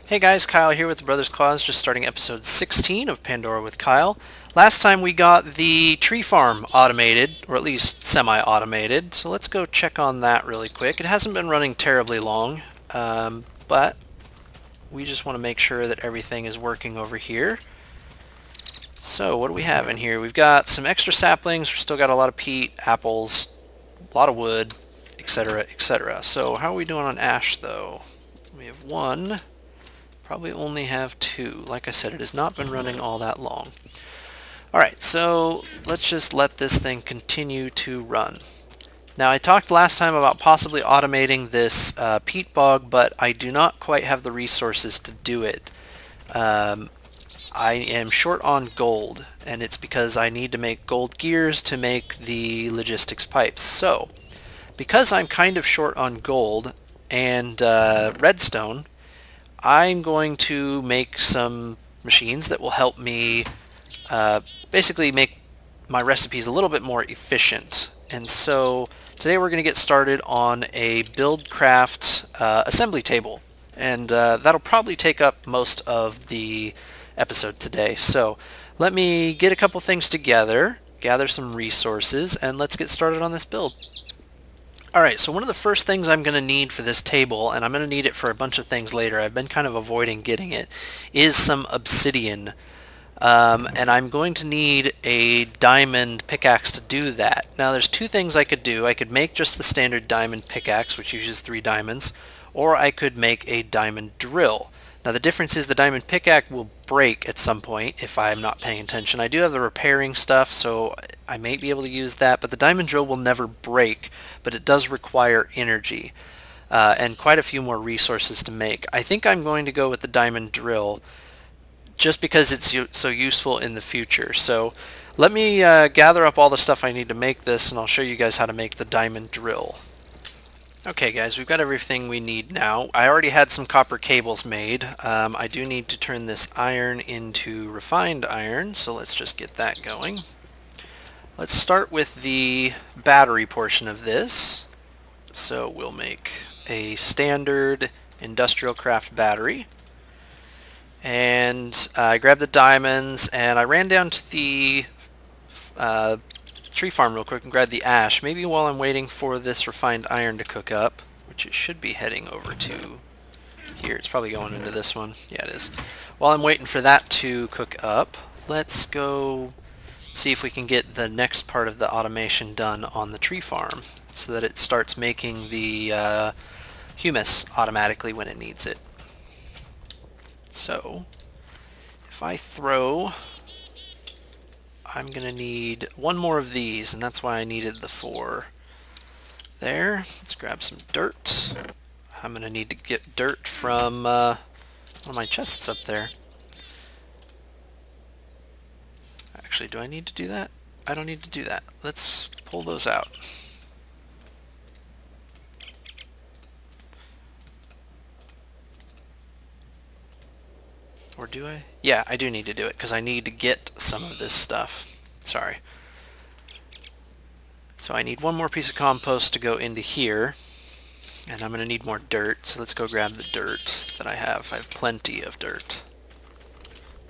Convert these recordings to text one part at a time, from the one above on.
Hey guys, Kyle here with the Brothers Claws, just starting episode 16 of Pandora with Kyle. Last time we got the tree farm automated, or at least semi-automated, so let's go check on that really quick. It hasn't been running terribly long, but we just want to make sure that everything is working over here. So what do we have in here? We've got some extra saplings, we've still got a lot of peat, apples, a lot of wood, etc., etc. So how are we doing on ash though? We have one. Probably only have two. Like I said, it has not been running all that long. Alright, so let's just let this thing continue to run. Now I talked last time about possibly automating this peat bog, but I do not quite have the resources to do it. I am short on gold, and it's because I need to make gold gears to make the logistics pipes. So, because I'm kind of short on gold and redstone, I'm going to make some machines that will help me basically make my recipes a little bit more efficient. And so today we're going to get started on a buildcraft assembly table. And that'll probably take up most of the episode today. So let me get a couple things together, gather some resources, and let's get started on this build. Alright, so one of the first things I'm going to need for this table, and I'm going to need it for a bunch of things later, I've been kind of avoiding getting it, is some obsidian. And I'm going to need a diamond pickaxe to do that. Now there's two things I could do. I could make just the standard diamond pickaxe, which uses 3 diamonds, or I could make a diamond drill. Now the difference is the diamond pickaxe will break at some point if I'm not paying attention. I do have the repairing stuff, so I may be able to use that, but the diamond drill will never break, but it does require energy and quite a few more resources to make. I think I'm going to go with the diamond drill just because it's so useful in the future. So let me gather up all the stuff I need to make this, and I'll show you guys how to make the diamond drill. Okay guys, we've got everything we need now. I already had some copper cables made. I do need to turn this iron into refined iron, so let's just get that going. Let's start with the battery portion of this. So we'll make a standard industrial craft battery. And I grabbed the diamonds, and I ran down to the tree farm real quick and grab the ash. Maybe while I'm waiting for this refined iron to cook up, which it should be heading over to here. It's probably going into this one. Yeah, it is. While I'm waiting for that to cook up, let's go see if we can get the next part of the automation done on the tree farm so that it starts making the humus automatically when it needs it. So if I throw, I'm going to need one more of these, and that's why I needed the 4 there. Let's grab some dirt. I'm going to need to get dirt from one of my chests up there. Actually, do I need to do that? I don't need to do that. Let's pull those out. Or do I? Yeah, I do need to do it because I need to get some of this stuff. Sorry. So I need one more piece of compost to go into here, and I'm going to need more dirt, so let's go grab the dirt that I have. I have plenty of dirt.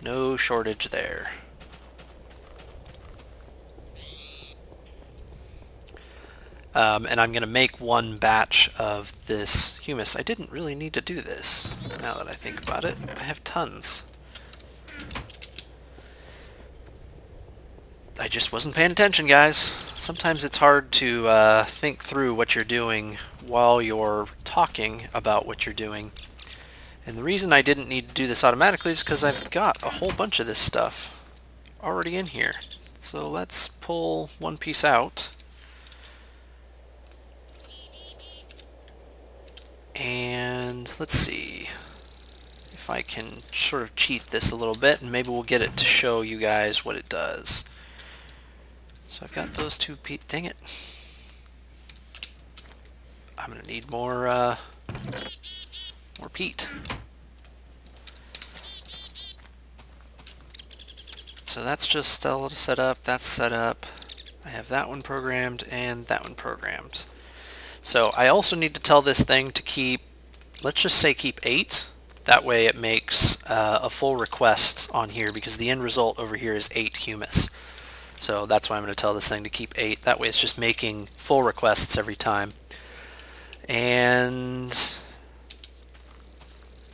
No shortage there. And I'm going to make one batch of this humus. I didn't really need to do this, now that I think about it. I have tons. I just wasn't paying attention, guys. Sometimes it's hard to think through what you're doing while you're talking about what you're doing. And the reason I didn't need to do this automatically is because I've got a whole bunch of this stuff already in here. So let's pull one piece out. And let's see if I can sort of cheat this a little bit, and maybe we'll get it to show you guys what it does. So I've got those 2 peat. Dang it. I'm going to need more peat. So that's just all set up. That's set up. I have that one programmed and that one programmed. So I also need to tell this thing to keep, let's just say keep 8. That way it makes a full request on here, because the end result over here is 8 humus. So that's why I'm going to tell this thing to keep 8. That way it's just making full requests every time. And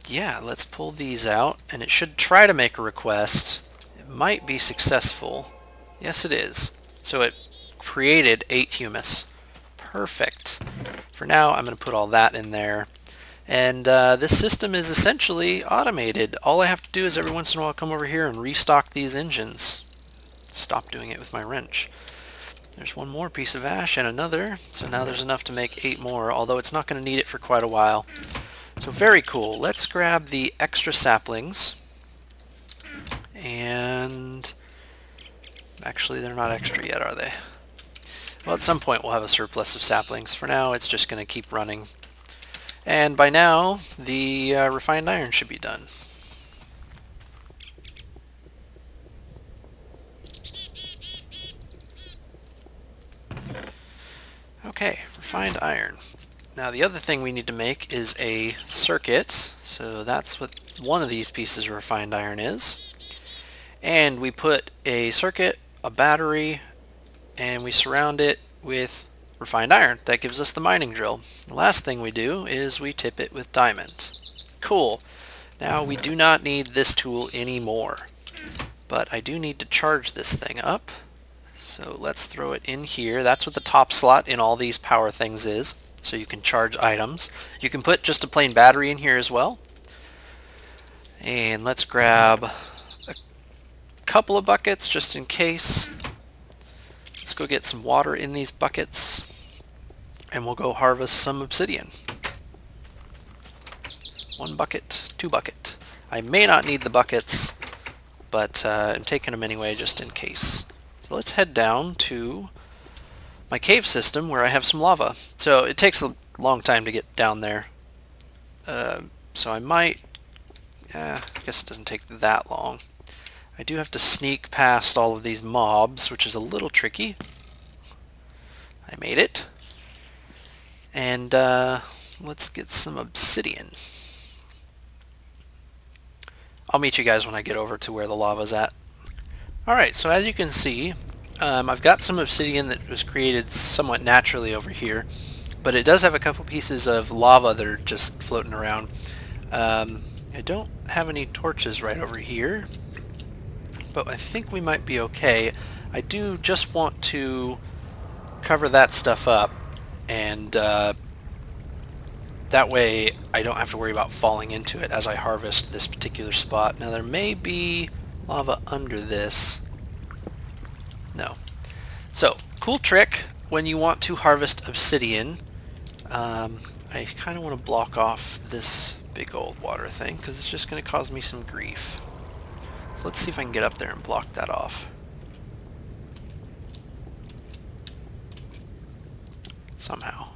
yeah, let's pull these out, and it should try to make a request. It might be successful. Yes, it is. So it created 8 humus. Perfect. For now, I'm going to put all that in there. And this system is essentially automated. All I have to do is every once in a while come over here and restock these engines. Stop doing it with my wrench. There's one more piece of ash and another. So now there's enough to make 8 more, although it's not going to need it for quite a while. So very cool. Let's grab the extra saplings. And actually, they're not extra yet, are they? Well, at some point we'll have a surplus of saplings. For now, it's just going to keep running. And by now, the refined iron should be done. Okay, refined iron. Now the other thing we need to make is a circuit. So that's what one of these pieces of refined iron is. And we put a circuit, a battery, and we surround it with refined iron. That gives us the mining drill. The last thing we do is we tip it with diamond. Cool. Now we do not need this tool anymore. But I do need to charge this thing up. So let's throw it in here. That's what the top slot in all these power things is. So you can charge items. You can put just a plain battery in here as well. And let's grab a couple of buckets just in case. Let's go get some water in these buckets. And we'll go harvest some obsidian. 1 bucket, 2 bucket. I may not need the buckets, but I'm taking them anyway just in case. So let's head down to my cave system where I have some lava. So it takes a long time to get down there. So I might... I guess it doesn't take that long. I do have to sneak past all of these mobs, which is a little tricky. I made it. And let's get some obsidian. I'll meet you guys when I get over to where the lava's at. Alright, so as you can see, I've got some obsidian that was created somewhat naturally over here, but it does have a couple pieces of lava that are just floating around. I don't have any torches right over here, but I think we might be okay. I do just want to cover that stuff up, and that way I don't have to worry about falling into it as I harvest this particular spot. Now there may be lava under this. No. So, cool trick when you want to harvest obsidian. I kind of want to block off this big old water thing because it's just going to cause me some grief. So let's see if I can get up there and block that off. Somehow.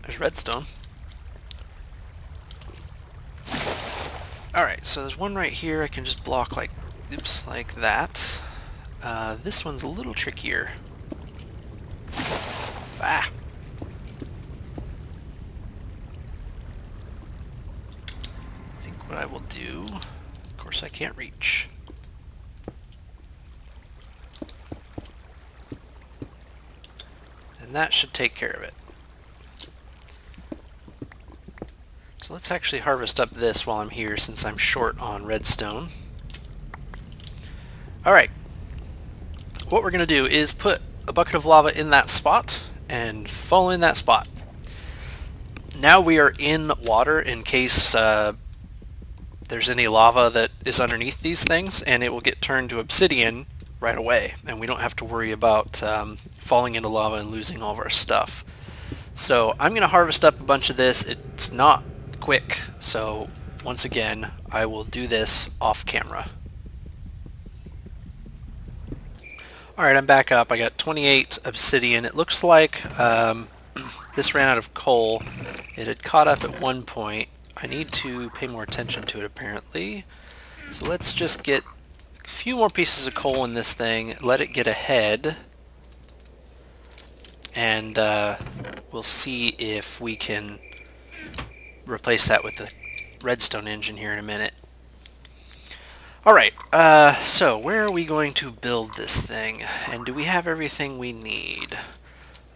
There's redstone. Alright, so there's one right here I can just block like, oops, like that. This one's a little trickier. Ah! I think what I will do, of course I can't reach. And that should take care of it. So let's actually harvest up this while I'm here since I'm short on redstone. Alright, what we're going to do is put a bucket of lava in that spot and fall in that spot. Now we are in water in case there's any lava that is underneath these things, and it will get turned to obsidian right away, and we don't have to worry about falling into lava and losing all of our stuff. So I'm going to harvest up a bunch of this. It's not quick, so once again I will do this off camera. Alright, I'm back up. I got 28 obsidian. It looks like this ran out of coal. It had caught up at one point. I need to pay more attention to it apparently. So let's just get a few more pieces of coal in this thing, let it get ahead, and we'll see if we can replace that with the redstone engine here in a minute. Alright, so where are we going to build this thing? And do we have everything we need?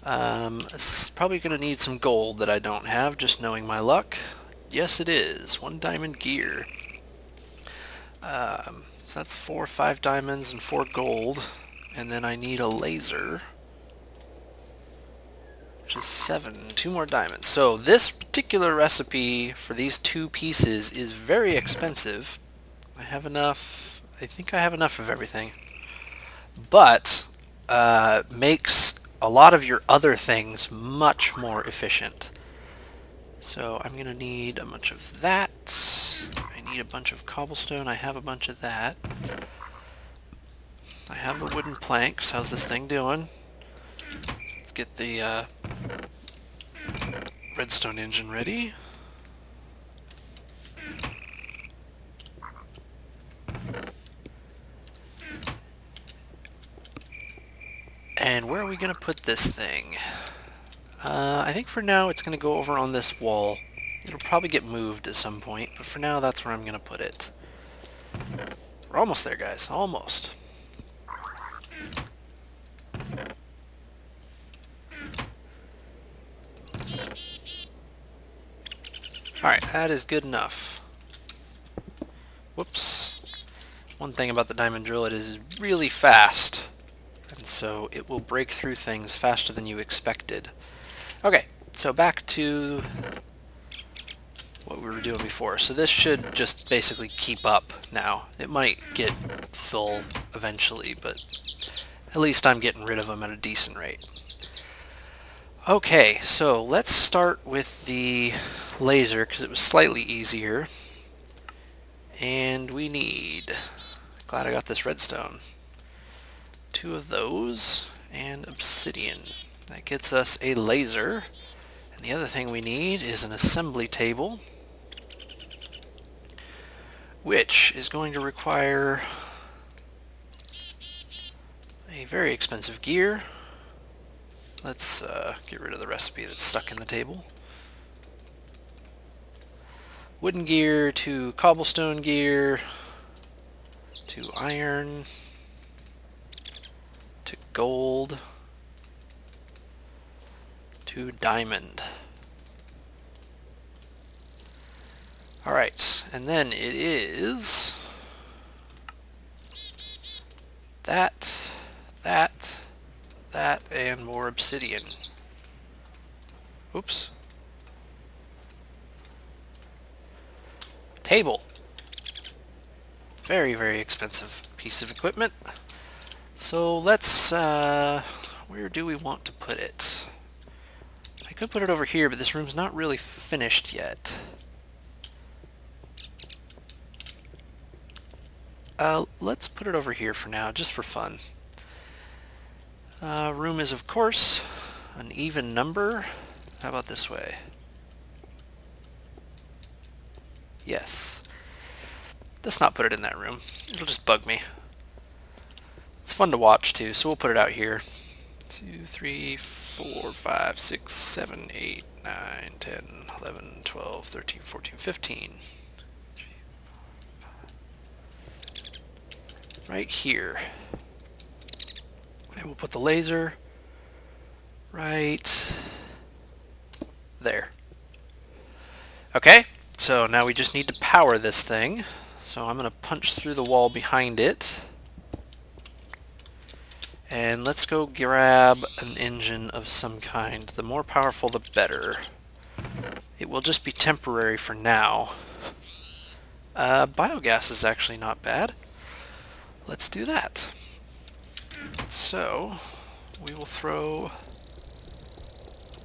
It's probably going to need some gold that I don't have, just knowing my luck. Yes, it is. 1 diamond gear. So that's 4 or 5 diamonds and 4 gold. And then I need a laser, which is 7. 2 more diamonds. So this particular recipe for these 2 pieces is very expensive. I have enough. I think I have enough of everything. But makes a lot of your other things much more efficient. So I'm going to need a bunch of that. I need a bunch of cobblestone. I have a bunch of that. I have the wooden planks. How's this thing doing? Let's get the redstone engine ready. And where are we going to put this thing? I think for now it's going to go over on this wall. It'll probably get moved at some point, but for now that's where I'm going to put it. We're almost there, guys. Almost. Alright, that is good enough. Whoops. One thing about the diamond drill, it is really fast. And so it will break through things faster than you expected. Okay, so back to what we were doing before. So this should just basically keep up now. It might get full eventually, but at least I'm getting rid of them at a decent rate. Okay, so let's start with the laser because it was slightly easier. And we need, glad I got this redstone, 2 of those and obsidian. That gets us a laser. And the other thing we need is an assembly table, which is going to require a very expensive gear. Let's get rid of the recipe that's stuck in the table. Wooden gear to cobblestone gear to iron to gold to diamond. Alright, and then it is that, and more obsidian. Oops. Table. Very, very expensive piece of equipment. So let's, where do we want to put it? I could put it over here, but this room's not really finished yet. Let's put it over here for now, just for fun. Room is, of course, an even number. How about this way? Yes. Let's not put it in that room. It'll just bug me. It's fun to watch, too, so we'll put it out here. 2, 3, 4, 5, 6, 7, 8, 9, 10, 11, 12, 13, 14, 15. Right here. And we'll put the laser right there. Okay, so now we just need to power this thing. So I'm going to punch through the wall behind it. And let's go grab an engine of some kind. The more powerful, the better. It will just be temporary for now. Biogas is actually not bad. Let's do that. So, we will throw a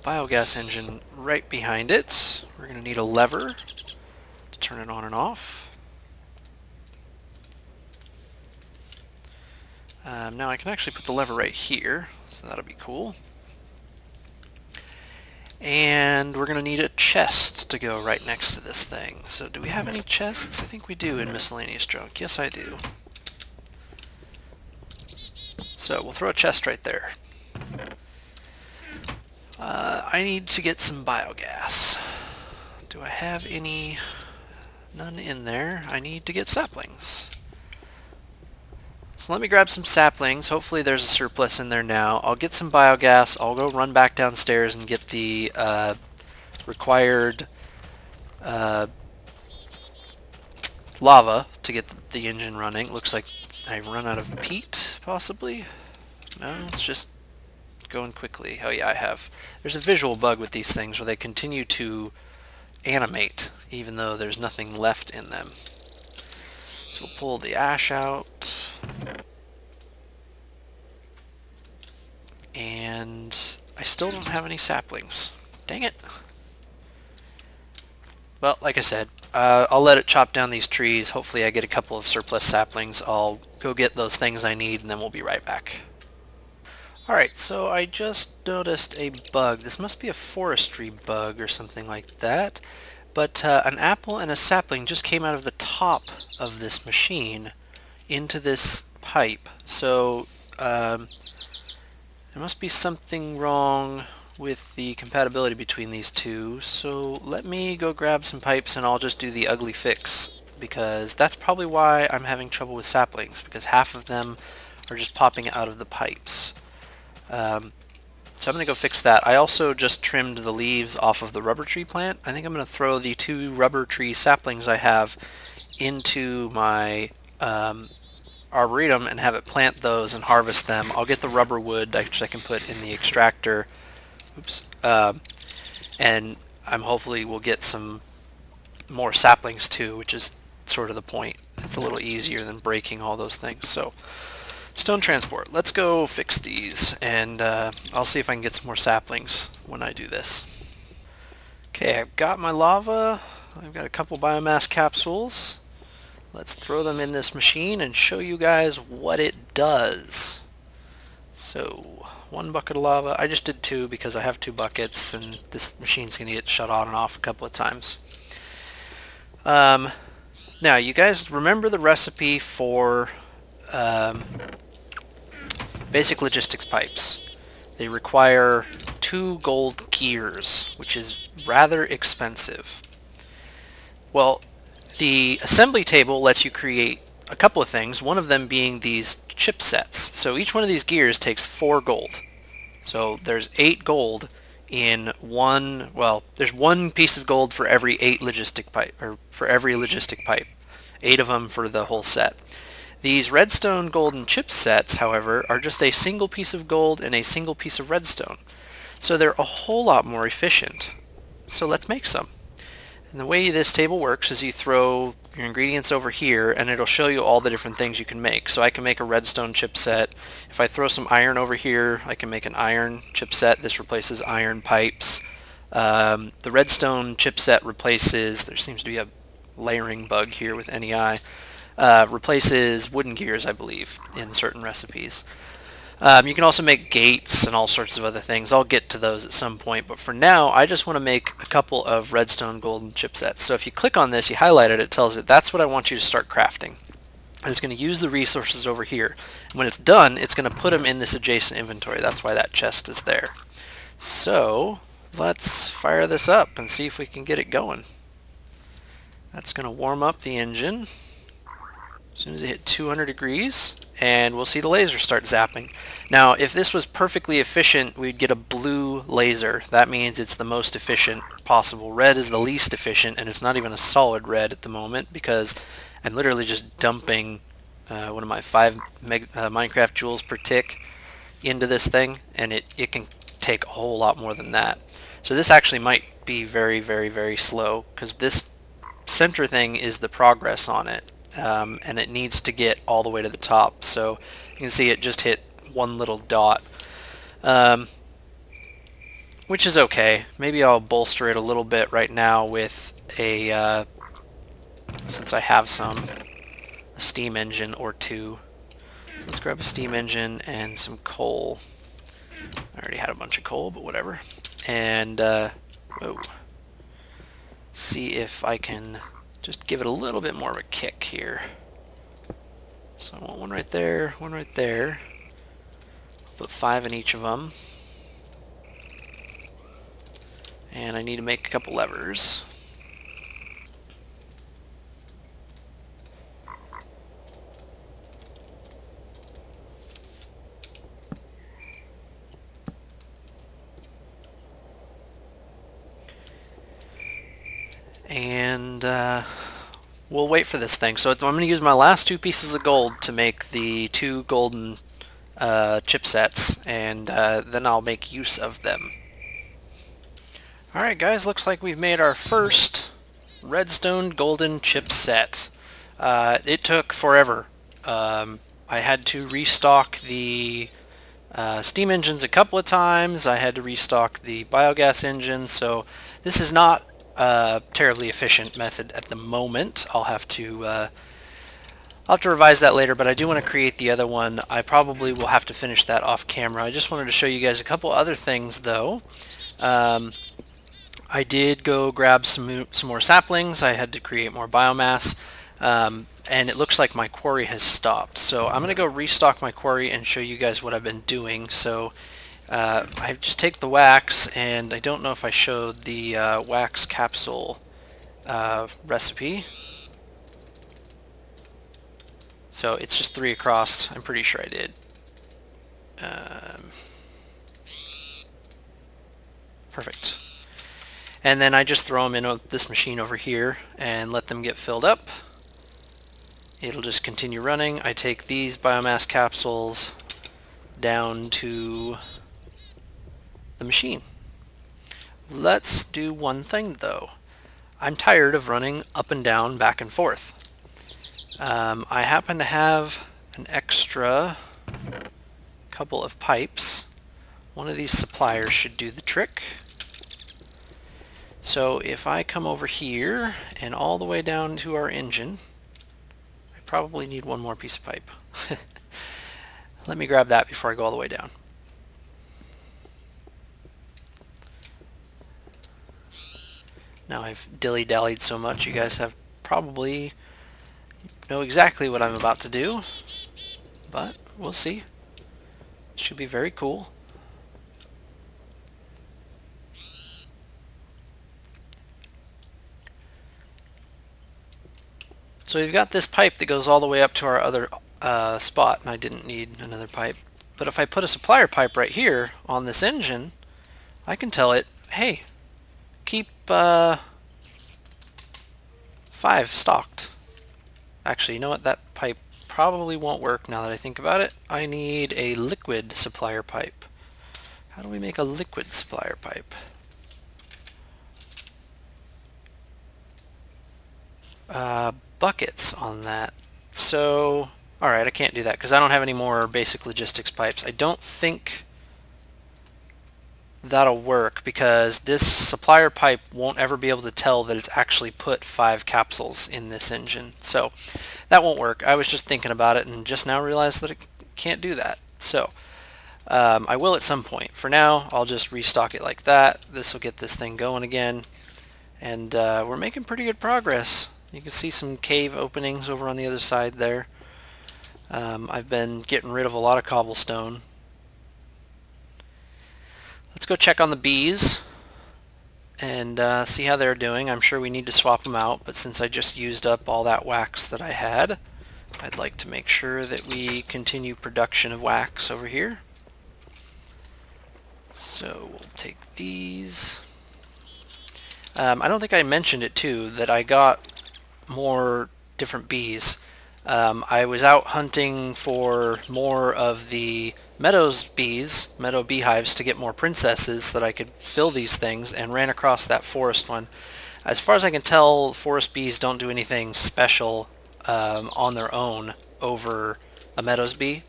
biogas engine right behind it. We're going to need a lever to turn it on and off. Now I can actually put the lever right here, so that'll be cool. And we're going to need a chest to go right next to this thing. So do we have any chests? I think we do in miscellaneous junk. Yes, I do. So we'll throw a chest right there. I need to get some biogas. Do I have any? None in there. I need to get saplings. So let me grab some saplings. Hopefully there's a surplus in there now. I'll get some biogas. I'll go run back downstairs and get the required lava to get the engine running. Looks like I've run out of peat, possibly. No, it's just going quickly. Oh yeah, I have. There's a visual bug with these things where they continue to animate even though there's nothing left in them. So we'll pull the ash out. And I still don't have any saplings. Dang it. Well, like I said, I'll let it chop down these trees. Hopefully I get a couple of surplus saplings. I'll go get those things I need and then we'll be right back. Alright, so I just noticed a bug. This must be a forestry bug or something like that. But an apple and a sapling just came out of the top of this machine into this pipe. So there must be something wrong with the compatibility between these two. So let me go grab some pipes and I'll just do the ugly fix, because that's probably why I'm having trouble with saplings, because half of them are just popping out of the pipes. So I'm going to go fix that. I also just trimmed the leaves off of the rubber tree plant. I think I'm going to throw the 2 rubber tree saplings I have into my arboretum and have it plant those and harvest them. I'll get the rubber wood, which I can put in the extractor. Oops. And I'm hopefully will get some more saplings too, which is sort of the point. It's a little easier than breaking all those things. So stone transport. Let's go fix these, and I'll see if I can get some more saplings when I do this. Okay, I've got my lava. I've got a couple biomass capsules. Let's throw them in this machine and show you guys what it does. So, 1 bucket of lava. I just did 2 because I have 2 buckets, and this machine's going to get shut on and off a couple of times. Now, you guys remember the recipe for basic logistics pipes. They require 2 gold gears, which is rather expensive. Well, the assembly table lets you create a couple of things, one of them being these chipsets. So each one of these gears takes 4 gold. So there's 8 gold in one, well, there's 1 piece of gold for every 8 logistic pipe, or for every logistic pipe. 8 of them for the whole set. These redstone golden chipsets, however, are just a single piece of gold and a single piece of redstone. So they're a whole lot more efficient. So let's make some. And the way this table works is you throw your ingredients over here and it'll show you all the different things you can make. So I can make a redstone chipset. If I throw some iron over here, I can make an iron chipset. This replaces iron pipes. The redstone chipset replaces, there seems to be a layering bug here with NEI. Replaces wooden gears, I believe, in certain recipes. You can also make gates and all sorts of other things. I'll get to those at some point, but for now, I just want to make a couple of redstone golden chipsets. So if you click on this, you highlight it, it tells it that's what I want you to start crafting. And it's going to use the resources over here. And when it's done, it's going to put them in this adjacent inventory. That's why that chest is there. So let's fire this up and see if we can get it going. That's going to warm up the engine. As soon as it hit 200 degrees, and we'll see the laser start zapping. Now, if this was perfectly efficient, we'd get a blue laser. That means it's the most efficient possible. Red is the least efficient, and it's not even a solid red at the moment because I'm literally just dumping one of my 5 Minecraft joules per tick into this thing, and it can take a whole lot more than that. So this actually might be very, very, very slow because this center thing is the progress on it. And it needs to get all the way to the top. So you can see it just hit 1 little dot, which is okay. Maybe I'll bolster it a little bit right now with a, since I have some, a steam engine or 2. Let's grab a steam engine and some coal. I already had a bunch of coal, but whatever. And, whoa. See if I can just give it a little bit more of a kick here. So I want 1 right there, 1 right there. Put 5 in each of them. And I need to make a couple levers. and we'll wait for this thing. So I'm going to use my last 2 pieces of gold to make the 2 golden chipsets, and then I'll make use of them. Alright guys, looks like we've made our first redstone golden chipset. It took forever. I had to restock the steam engines a couple of times. I had to restock the biogas engine, so this is not a terribly efficient method at the moment. I'll have to revise that later, but I do want to create the other one. I probably will have to finish that off camera. I just wanted to show you guys a couple other things though. I did go grab some more saplings. I had to create more biomass, and it looks like my quarry has stopped. So I'm going to go restock my quarry and show you guys what I've been doing. So I just take the wax, and I don't know if I showed the wax capsule recipe. So it's just 3 across. I'm pretty sure I did. Perfect. And then I just throw them in this machine over here and let them get filled up. It'll just continue running. I take these biomass capsules down to the machine. Let's do one thing though. I'm tired of running up and down, back and forth. I happen to have an extra couple of pipes. One of these suppliers should do the trick. So if I come over here and all the way down to our engine, I probably need one more piece of pipe. Let me grab that before I go all the way down. Now I've dilly-dallied so much, you guys have probably know exactly what I'm about to do, but we'll see. It should be very cool. So we've got this pipe that goes all the way up to our other spot, and I didn't need another pipe. But if I put a supplier pipe right here on this engine, I can tell it, hey, keep 5 stocked. Actually, you know what? That pipe probably won't work now that I think about it. I need a liquid supplier pipe. How do we make a liquid supplier pipe? Buckets on that. So, alright, I can't do that because I don't have any more basic logistics pipes. I don't think that'll work because this supplier pipe won't ever be able to tell that it's actually put 5 capsules in this engine. So that won't work. I was just thinking about it and just now realized that it can't do that. So I will at some point. For now, I'll just restock it like that. This will get this thing going again. And we're making pretty good progress. You can see some cave openings over on the other side there. I've been getting rid of a lot of cobblestone. Let's go check on the bees and see how they're doing. I'm sure we need to swap them out, but since I just used up all that wax that I had, I'd like to make sure that we continue production of wax over here. So we'll take these. I don't think I mentioned it too, that I got more different bees. I was out hunting for more of the meadow beehives to get more princesses so that I could fill these things, and ran across that forest one. As far as I can tell, forest bees don't do anything special on their own over a meadows bee.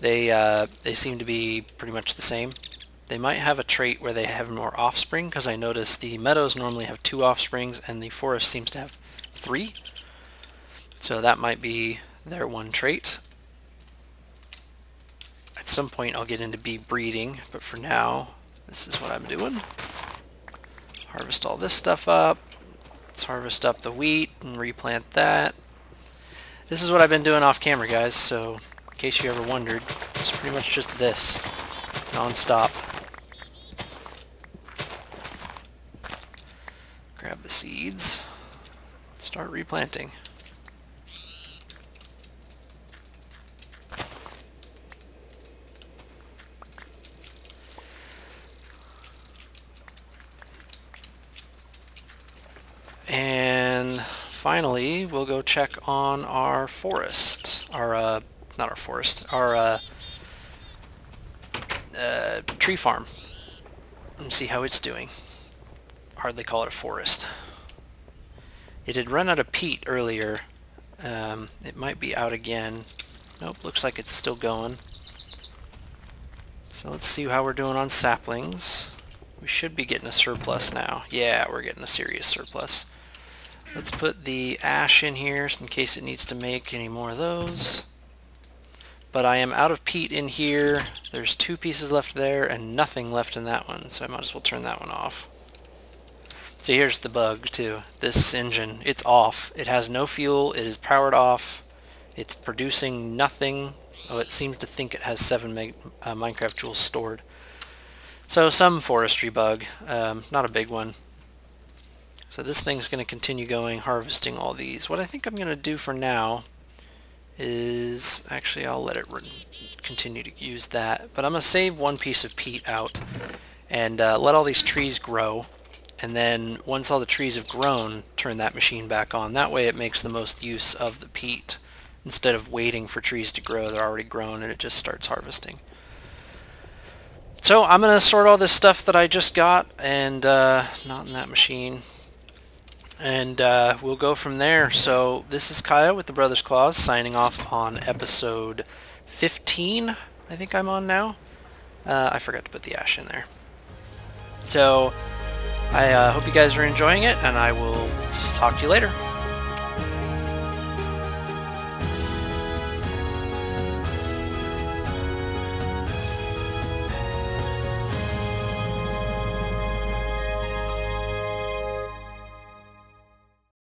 They seem to be pretty much the same. They might have a trait where they have more offspring, because I noticed the meadows normally have 2 offsprings and the forest seems to have 3. So that might be their one trait. At some point I'll get into bee breeding, but for now, this is what I'm doing. Harvest all this stuff up. Let's harvest up the wheat and replant that. This is what I've been doing off camera, guys, so in case you ever wondered, it's pretty much just this, non-stop. Grab the seeds, start replanting. And finally, we'll go check on our forest. Our, not our forest, our tree farm. And see how it's doing. Hardly call it a forest. It had run out of peat earlier. It might be out again. Nope, looks like it's still going. So let's see how we're doing on saplings. We should be getting a surplus now. Yeah, we're getting a serious surplus. Let's put the ash in here in case it needs to make any more of those. But I am out of peat in here. There's 2 pieces left there and nothing left in that one, so I might as well turn that one off. So here's the bug too. This engine, it's off. It has no fuel. It is powered off. It's producing nothing. Oh, it seems to think it has 7 Minecraft joules stored. So some forestry bug, not a big one. So this thing's going to continue going, harvesting all these. What I think I'm going to do for now is, actually I'll let it continue to use that, but I'm going to save 1 piece of peat out and let all these trees grow, and then once all the trees have grown, turn that machine back on. That way it makes the most use of the peat. Instead of waiting for trees to grow, they're already grown and it just starts harvesting. So I'm going to sort all this stuff that I just got, and not in that machine, and we'll go from there. So this is Kyle with the Brothers Claws signing off on episode 15, I think I'm on now. I forgot to put the ash in there. So I hope you guys are enjoying it, and I will talk to you later.